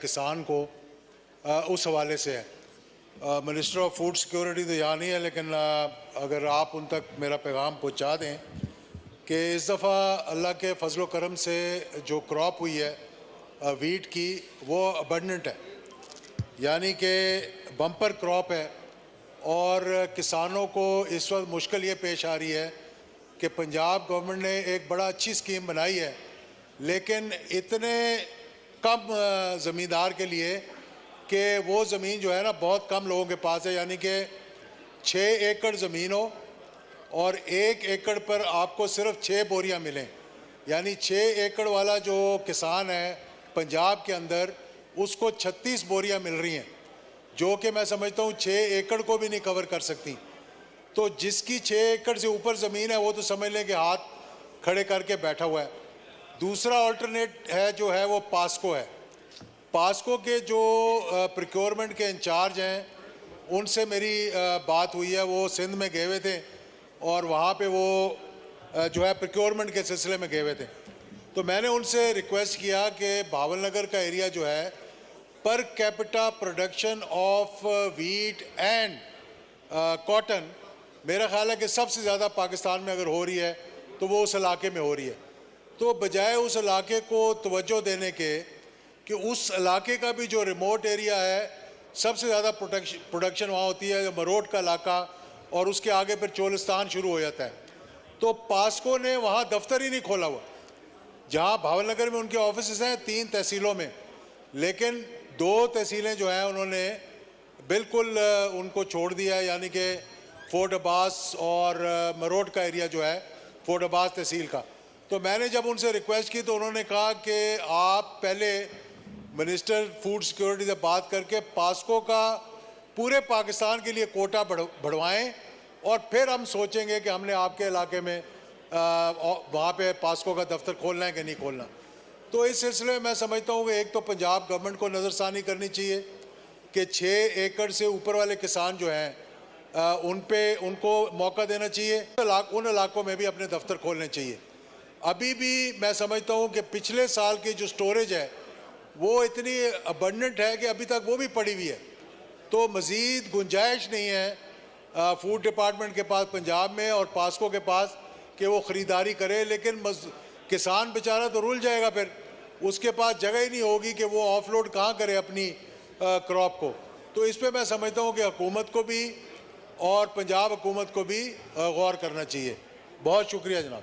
किसान को उस हवाले से है। मिनिस्टर ऑफ फूड सिक्योरिटी तो यहाँ नहीं है, लेकिन अगर आप उन तक मेरा पैगाम पहुँचा दें कि इस दफ़ा अल्लाह के फजलो करम से जो क्रॉप हुई है वीट की, वो अबंडेंट है, यानी कि बम्पर क्रॉप है। और किसानों को इस वक्त मुश्किल ये पेश आ रही है कि पंजाब गवर्नमेंट ने एक बड़ा अच्छी स्कीम बनाई है, लेकिन इतने कम ज़मींदार के लिए कि वो ज़मीन जो है ना बहुत कम लोगों के पास है, यानी कि 6 एकड़ ज़मीन हो और 1 एकड़ पर आपको सिर्फ 6 बोरियां मिलें, यानी 6 एकड़ वाला जो किसान है पंजाब के अंदर, उसको 36 बोरियां मिल रही हैं, जो कि मैं समझता हूँ 6 एकड़ को भी नहीं कवर कर सकती। तो जिसकी 6 एकड़ से ऊपर ज़मीन है वो तो समझ लें कि हाथ खड़े करके बैठा हुआ है। दूसरा अल्टरनेट है जो है वो पास्को है। पास्को के जो प्रोक्योरमेंट के इंचार्ज हैं उनसे मेरी बात हुई है, वो सिंध में गए हुए थे और वहाँ पे वो जो है प्रोक्योरमेंट के सिलसिले में गए हुए थे। तो मैंने उनसे रिक्वेस्ट किया कि भावलनगर का एरिया जो है per capita production of wheat and cotton, मेरा ख्याल है कि सबसे ज़्यादा पाकिस्तान में अगर हो रही है तो वो उस इलाके में हो रही है। तो बजाय उस इलाके को तवज्जो देने के कि उस इलाके का भी जो रिमोट एरिया है सबसे ज़्यादा प्रोडक्शन वहाँ होती है, मरोट का इलाका, और उसके आगे फिर चोलिस्तान शुरू हो जाता है। तो पास्को ने वहाँ दफ्तर ही नहीं खोला हुआ, जहाँ भावलनगर में उनके ऑफिस हैं 3 तहसीलों में, लेकिन 2 तहसीलें जो हैं उन्होंने बिल्कुल उनको छोड़ दिया है, यानी कि फोर्ट अब्बास और मरोट का एरिया जो है फोर्ट अब्बास तहसील का। तो मैंने जब उनसे रिक्वेस्ट की तो उन्होंने कहा कि आप पहले मिनिस्टर फूड सिक्योरिटी से बात करके पास्को का पूरे पाकिस्तान के लिए कोटा बढ़वाएं और फिर हम सोचेंगे कि हमने आपके इलाके में वहाँ पे पास्को का दफ्तर खोलना है कि नहीं खोलना। तो इस सिलसिले में मैं समझता हूँ कि एक तो पंजाब गवर्नमेंट को नज़रसानी करनी चाहिए कि 6 एकड़ से ऊपर वाले किसान जो हैं उनको मौका देना चाहिए, उन इलाकों में भी अपने दफ्तर खोलने चाहिए। अभी भी मैं समझता हूँ कि पिछले साल की जो स्टोरेज है वो इतनी अबंडेंट है कि अभी तक वो भी पड़ी हुई है। तो मज़ीद गुंजाइश नहीं है फूड डिपार्टमेंट के पास पंजाब में और पास्को के पास कि वो ख़रीदारी करे, लेकिन किसान बेचारा तो रुल जाएगा, फिर उसके पास जगह ही नहीं होगी कि वो ऑफलोड कहाँ करे अपनी क्रॉप को। तो इस पर मैं समझता हूँ कि हुकूमत को भी और पंजाब हुकूमत को भी गौर करना चाहिए। बहुत शुक्रिया जनाब।